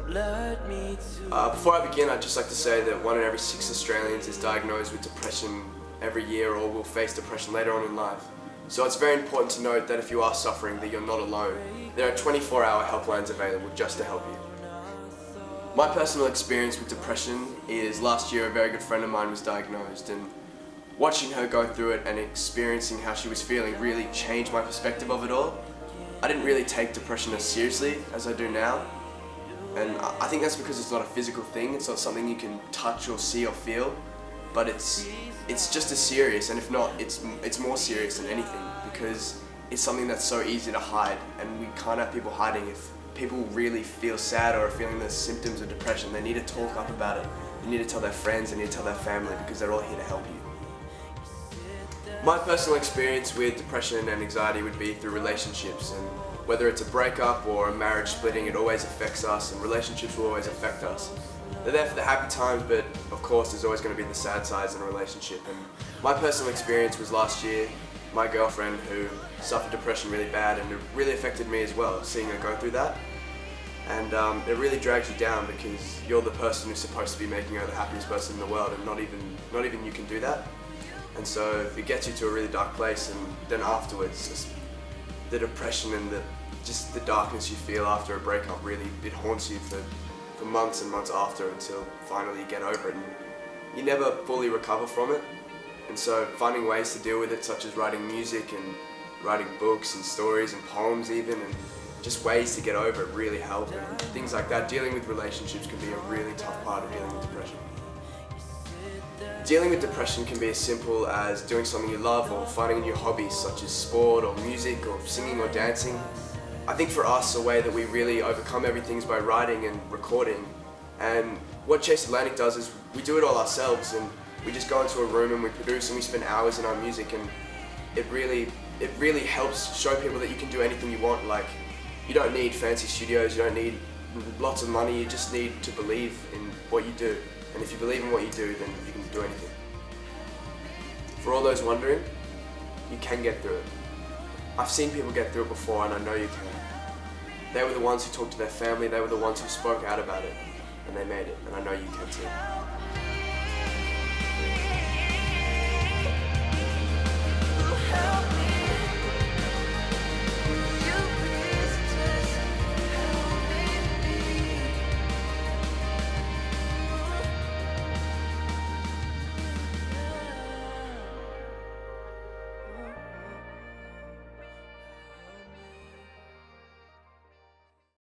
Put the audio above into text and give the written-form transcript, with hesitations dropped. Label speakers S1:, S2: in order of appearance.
S1: Before I begin, I'd just like to say that 1 in every 6 Australians is diagnosed with depression every year or will face depression later on in life. So it's very important to note that if you are suffering, that you're not alone. There are 24-hour helplines available just to help you. My personal experience with depression is last year a very good friend of mine was diagnosed, and watching her go through it and experiencing how she was feeling really changed my perspective of it all. I didn't really take depression as seriously as I do now. And I think that's because it's not a physical thing, it's not something you can touch or see or feel, but it's just as serious, and if not, it's more serious than anything, because it's something that's so easy to hide, and we can't have people hiding. If people really feel sad or are feeling the symptoms of depression, they need to talk up about it. They need to tell their friends, they need to tell their family, because they're all here to help you. My personal experience with depression and anxiety would be through relationships, and whether it's a breakup or a marriage splitting, it always affects us, and relationships will always affect us. They're there for the happy times, but of course there's always going to be the sad sides in a relationship. And my personal experience was last year, my girlfriend who suffered depression really bad, and it really affected me as well, seeing her go through that. And it really drags you down, because you're the person who's supposed to be making her the happiest person in the world, and not even you can do that. And so it gets you to a really dark place, and then afterwards, just the depression and just the darkness you feel after a breakup it haunts you for months and months after, until finally you get over it, and you never fully recover from it. And so finding ways to deal with it, such as writing music and writing books and stories and poems even, and just ways to get over it really help, and things like that. Dealing with relationships can be a really tough part of dealing with depression. Dealing with depression can be as simple as doing something you love, or finding new hobbies such as sport or music or singing or dancing. I think for us, a way that we really overcome everything is by writing and recording. And what Chase Atlantic does is we do it all ourselves, and we just go into a room and we produce and we spend hours in our music, and it really helps show people that you can do anything you want. Like, you don't need fancy studios, you don't need lots of money, you just need to believe in what you do. And if you believe in what you do, then you can do anything. For all those wondering, you can get through it. I've seen people get through it before, and I know you can. They were the ones who talked to their family, they were the ones who spoke out about it, and they made it, and I know you can too.